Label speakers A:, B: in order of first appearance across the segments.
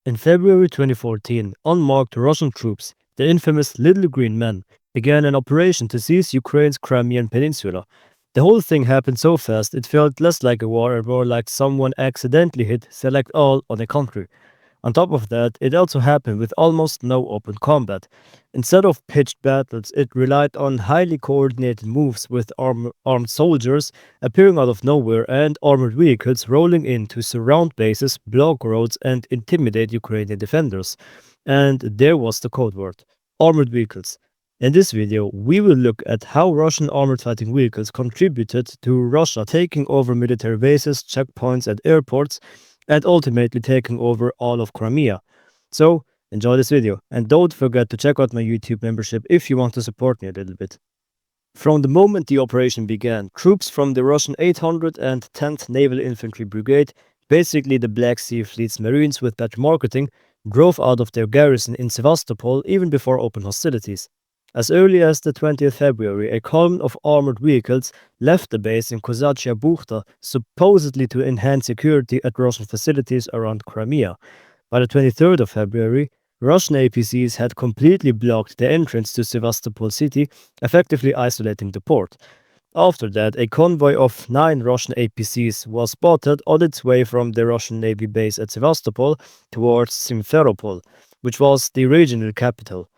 A: In February 2014, unmarked Russian troops, the infamous Little Green Men, began an operation to seize Ukraine's Crimean peninsula. The whole thing happened so fast it felt less like a war and more like someone accidentally hit select all on a country. On top of that, it also happened with almost no open combat. Instead of pitched battles, it relied on highly coordinated moves with armed soldiers appearing out of nowhere and armored vehicles rolling in to surround bases, block roads, and intimidate Ukrainian defenders. And there was the code word: armored vehicles. In this video, we will look at how Russian armored fighting vehicles contributed to Russia taking over military bases, checkpoints, and airports, and ultimately taking over all of Crimea. So, enjoy this video, and don't forget to check out my YouTube membership if you want to support me a little bit. From the moment the operation began, troops from the Russian 810th Naval Infantry Brigade, basically the Black Sea Fleet's Marines with better marketing, drove out of their garrison in Sevastopol even before open hostilities. As early as the 20th February, a column of armored vehicles left the base in Kozachia Buchta, supposedly to enhance security at Russian facilities around Crimea. By the 23rd of February, Russian APCs had completely blocked the entrance to Sevastopol city, effectively isolating the port. After that, a convoy of 9 Russian APCs was spotted on its way from the Russian Navy base at Sevastopol towards Simferopol, which was the regional capital.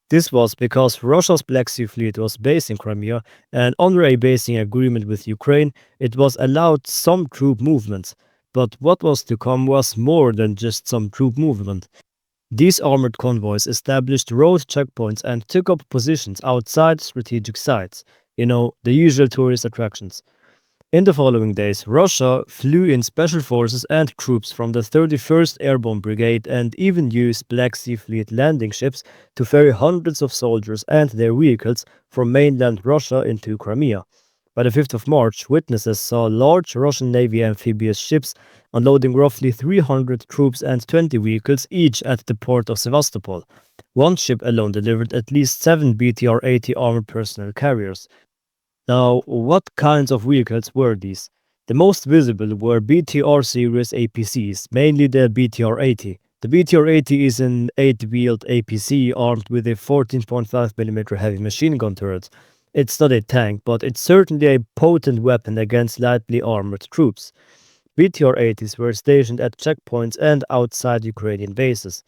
A: This was because Russia's Black Sea Fleet was based in Crimea, and under a basing agreement with Ukraine, it was allowed some troop movements. But what was to come was more than just some troop movement. These armored convoys established road checkpoints and took up positions outside strategic sites, the usual tourist attractions. In the following days, Russia flew in special forces and troops from the 31st Airborne Brigade and even used Black Sea Fleet landing ships to ferry hundreds of soldiers and their vehicles from mainland Russia into Crimea. By the 5th of March, witnesses saw large Russian Navy amphibious ships unloading roughly 300 troops and 20 vehicles each at the port of Sevastopol. One ship alone delivered at least 7 BTR-80 armored personnel carriers. Now, what kinds of vehicles were these? The most visible were BTR series APCs, mainly the BTR-80. The BTR-80 is an 8-wheeled APC armed with a 14.5mm heavy machine gun turret. It's not a tank, but it's certainly a potent weapon against lightly armored troops. BTR-80s were stationed at checkpoints and outside Ukrainian bases.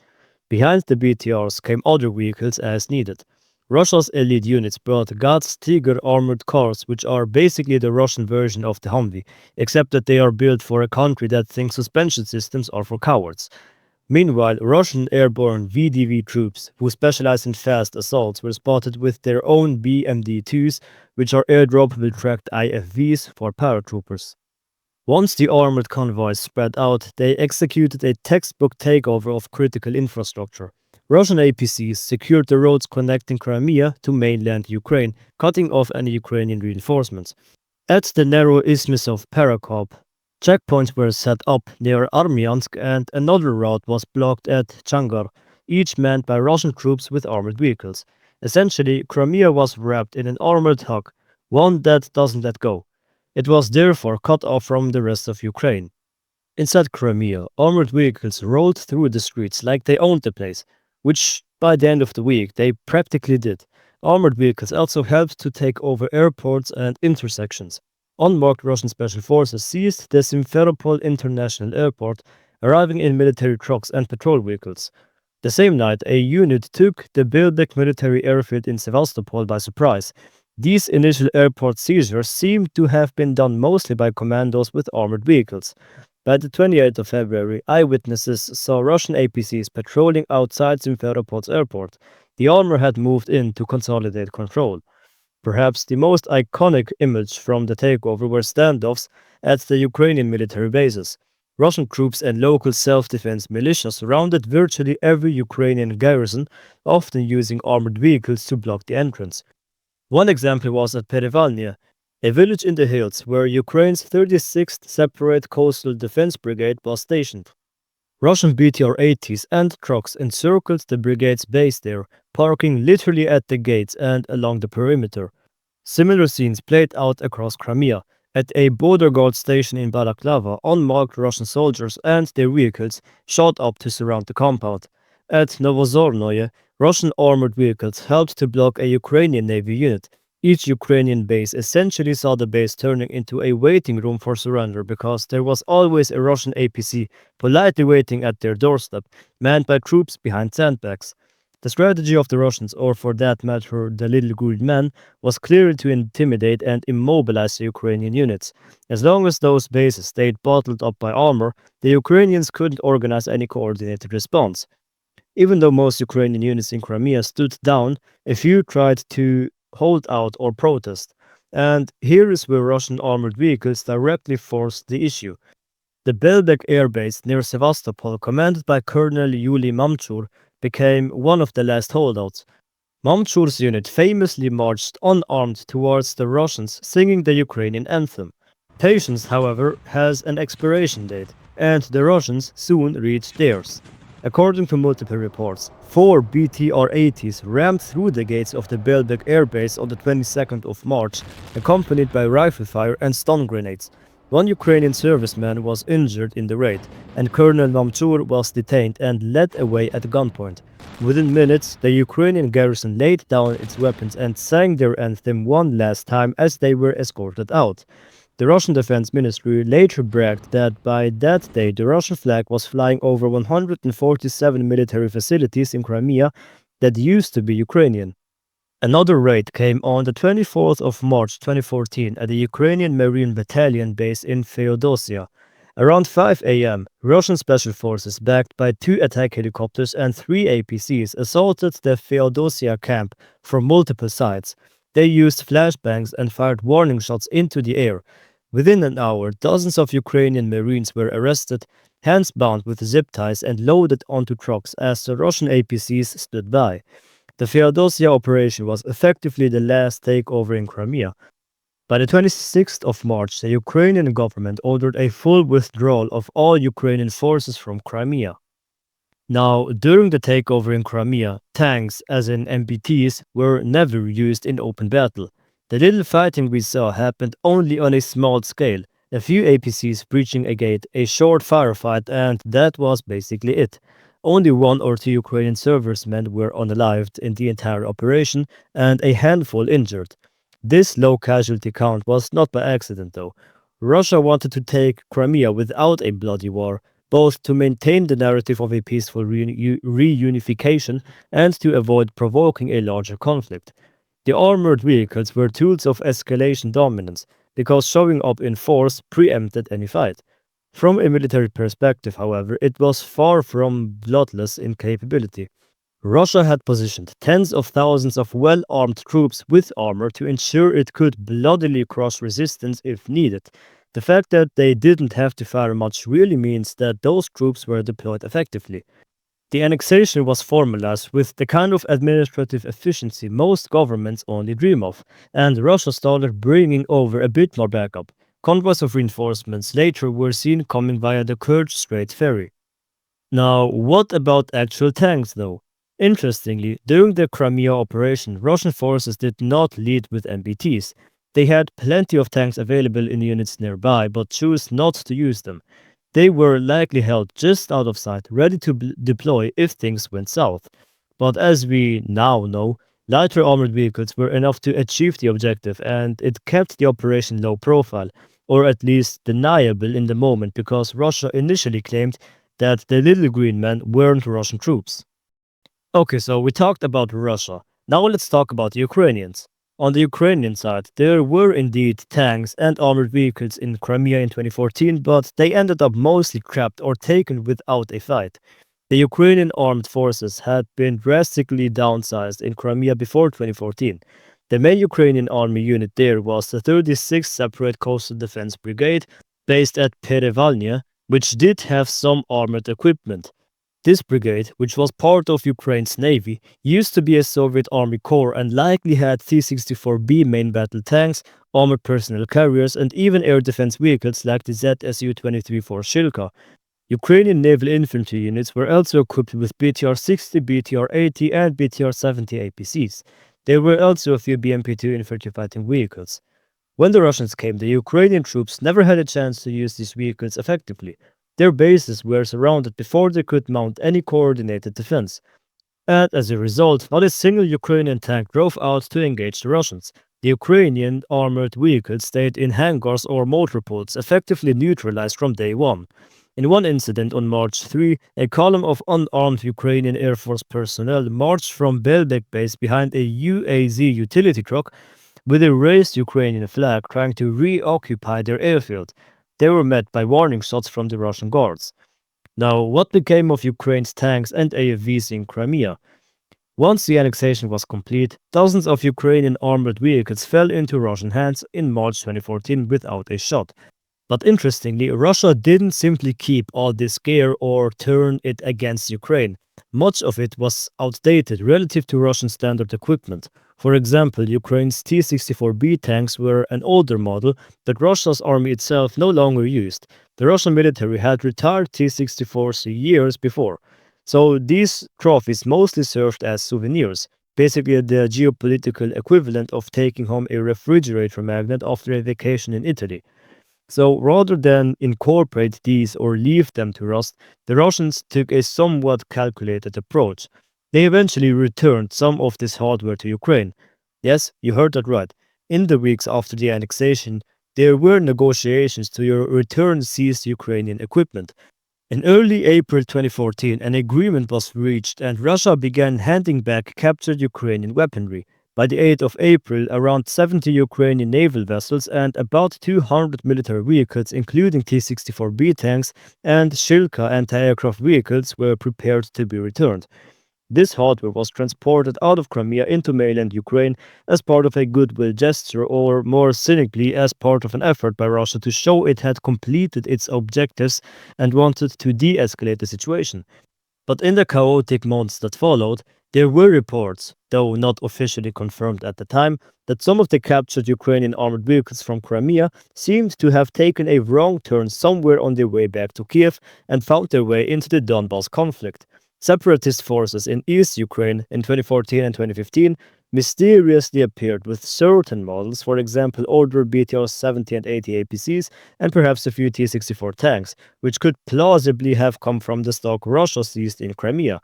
A: Behind the BTRs came other vehicles as needed. Russia's elite units brought GAZ Tigrs armored cars, which are basically the Russian version of the Humvee, except that they are built for a country that thinks suspension systems are for cowards. Meanwhile, Russian airborne VDV troops, who specialize in fast assaults, were spotted with their own BMD-2s, which are airdroppable tracked IFVs for paratroopers. Once the armored convoys spread out, they executed a textbook takeover of critical infrastructure. Russian APCs secured the roads connecting Crimea to mainland Ukraine, cutting off any Ukrainian reinforcements. At the narrow isthmus of Perekop, checkpoints were set up near Armyansk and another route was blocked at Changar, each manned by Russian troops with armored vehicles. Essentially, Crimea was wrapped in an armored hug, one that doesn't let go. It was therefore cut off from the rest of Ukraine. Inside Crimea, armored vehicles rolled through the streets like they owned the place, which by the end of the week they practically did. Armored vehicles also helped to take over airports and intersections. Unmarked Russian special forces seized the Simferopol International Airport, arriving in military trucks and patrol vehicles. The same night, a unit took the Belbek military airfield in Sevastopol by surprise. These initial airport seizures seemed to have been done mostly by commandos with armored vehicles. By the 28th of February, eyewitnesses saw Russian APCs patrolling outside Simferopol's airport. The armor had moved in to consolidate control. Perhaps the most iconic image from the takeover were standoffs at the Ukrainian military bases. Russian troops and local self-defense militia surrounded virtually every Ukrainian garrison, often using armored vehicles to block the entrance. One example was at Perevalnya, a village in the hills where Ukraine's 36th Separate Coastal Defense Brigade was stationed. Russian BTR-80s and trucks encircled the brigade's base there, parking literally at the gates and along the perimeter. Similar scenes played out across Crimea. At a border guard station in Balaklava, unmarked Russian soldiers and their vehicles shot up to surround the compound. At Novozornoye, Russian armored vehicles helped to block a Ukrainian Navy unit. Each Ukrainian base essentially saw the base turning into a waiting room for surrender because there was always a Russian APC politely waiting at their doorstep, manned by troops behind sandbags. The strategy of the Russians, or for that matter the Little Green Men, was clearly to intimidate and immobilize the Ukrainian units. As long as those bases stayed bottled up by armor, the Ukrainians couldn't organize any coordinated response. Even though most Ukrainian units in Crimea stood down, a few tried to hold out or protest. And here is where Russian armored vehicles directly forced the issue. The Belbek air base near Sevastopol, commanded by Colonel Yuli Mamchur, became one of the last holdouts. Mamchur's unit famously marched unarmed towards the Russians, singing the Ukrainian anthem. Patience, however, has an expiration date, and the Russians soon reached theirs. According to multiple reports, 4 BTR-80s rammed through the gates of the Belbek air base on the 22nd of March, accompanied by rifle fire and stun grenades. One Ukrainian serviceman was injured in the raid, and Colonel Mamchur was detained and led away at gunpoint. Within minutes, the Ukrainian garrison laid down its weapons and sang their anthem one last time as they were escorted out. The Russian Defense Ministry later bragged that by that day the Russian flag was flying over 147 military facilities in Crimea that used to be Ukrainian. Another raid came on the 24th of March 2014 at the Ukrainian Marine Battalion base in Feodosia. Around 5 a.m., Russian special forces backed by 2 attack helicopters and 3 APCs assaulted the Feodosia camp from multiple sides. They used flashbangs and fired warning shots into the air. Within an hour, dozens of Ukrainian Marines were arrested, hands bound with zip ties and loaded onto trucks as the Russian APCs stood by. The Feodosia operation was effectively the last takeover in Crimea. By the 26th of March, the Ukrainian government ordered a full withdrawal of all Ukrainian forces from Crimea. Now, during the takeover in Crimea, tanks, as in MBTs, were never used in open battle. The little fighting we saw happened only on a small scale, a few APCs breaching a gate, a short firefight, and that was basically it. Only 1 or 2 Ukrainian servicemen were unalived in the entire operation, and a handful injured. This low casualty count was not by accident though. Russia wanted to take Crimea without a bloody war, both to maintain the narrative of a peaceful reunification and to avoid provoking a larger conflict. The armored vehicles were tools of escalation dominance, because showing up in force preempted any fight. From a military perspective, however, it was far from bloodless in capability. Russia had positioned tens of thousands of well-armed troops with armor to ensure it could bloodily cross resistance if needed. The fact that they didn't have to fire much really means that those troops were deployed effectively. The annexation was formalized with the kind of administrative efficiency most governments only dream of, and Russia started bringing over a bit more backup. Convoys of reinforcements later were seen coming via the Kerch Strait ferry. Now, what about actual tanks though? Interestingly, during the Crimea operation, Russian forces did not lead with MBTs. They had plenty of tanks available in units nearby, but chose not to use them. They were likely held just out of sight, ready to deploy if things went south. But as we now know, lighter armored vehicles were enough to achieve the objective, and it kept the operation low profile, or at least deniable in the moment, because Russia initially claimed that the Little Green Men weren't Russian troops. Okay, so we talked about Russia. Now let's talk about the Ukrainians. On the Ukrainian side, there were indeed tanks and armored vehicles in Crimea in 2014, but they ended up mostly trapped or taken without a fight. The Ukrainian armed forces had been drastically downsized in Crimea before 2014. The main Ukrainian army unit there was the 36th Separate Coastal Defense Brigade, based at Perevalnya, which did have some armored equipment. This brigade, which was part of Ukraine's navy, used to be a Soviet army corps and likely had T-64B main battle tanks, armored personnel carriers, and even air defense vehicles like the ZSU-23 Shilka. Ukrainian naval infantry units were also equipped with BTR-60, BTR-80, and BTR-70 APCs. There were also a few BMP-2 infantry fighting vehicles. When the Russians came, the Ukrainian troops never had a chance to use these vehicles effectively. Their bases were surrounded before they could mount any coordinated defense. And as a result, not a single Ukrainian tank drove out to engage the Russians. The Ukrainian armored vehicles stayed in hangars or motor pods, effectively neutralized from day one. In one incident on March 3, a column of unarmed Ukrainian Air Force personnel marched from Belbek base behind a UAZ utility truck with a raised Ukrainian flag trying to reoccupy their airfield. They were met by warning shots from the Russian guards. Now, what became of Ukraine's tanks and AFVs in Crimea? Once the annexation was complete, thousands of Ukrainian armored vehicles fell into Russian hands in March 2014 without a shot. But interestingly, Russia didn't simply keep all this gear or turn it against Ukraine. Much of it was outdated relative to Russian standard equipment. For example, Ukraine's T-64B tanks were an older model that Russia's army itself no longer used. The Russian military had retired T-64s years before. So these trophies mostly served as souvenirs, basically the geopolitical equivalent of taking home a refrigerator magnet after a vacation in Italy. So rather than incorporate these or leave them to rust, the Russians took a somewhat calculated approach. They eventually returned some of this hardware to Ukraine. Yes, you heard that right. In the weeks after the annexation, there were negotiations to return seized Ukrainian equipment. In early April 2014, an agreement was reached and Russia began handing back captured Ukrainian weaponry. By the 8th of April, around 70 Ukrainian naval vessels and about 200 military vehicles, including T-64B tanks and Shilka anti-aircraft vehicles, were prepared to be returned. This hardware was transported out of Crimea into mainland Ukraine as part of a goodwill gesture, or more cynically, as part of an effort by Russia to show it had completed its objectives and wanted to de-escalate the situation. But in the chaotic months that followed, there were reports, though not officially confirmed at the time, that some of the captured Ukrainian armored vehicles from Crimea seemed to have taken a wrong turn somewhere on their way back to Kiev and found their way into the Donbas conflict. Separatist forces in East Ukraine in 2014 and 2015 mysteriously appeared with certain models, for example older BTR 70 and 80 APCs and perhaps a few T-64 tanks, which could plausibly have come from the stock Russia seized in Crimea.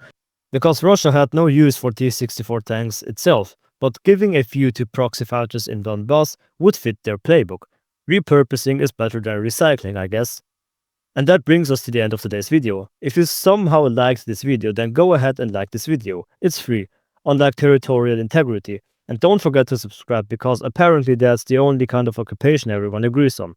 A: Because Russia had no use for T-64 tanks itself, but giving a few to proxy fighters in Donbass would fit their playbook. Repurposing is better than recycling, I guess. And that brings us to the end of today's video. If you somehow liked this video, then go ahead and like this video. It's free, unlike territorial integrity. And don't forget to subscribe, because apparently that's the only kind of occupation everyone agrees on.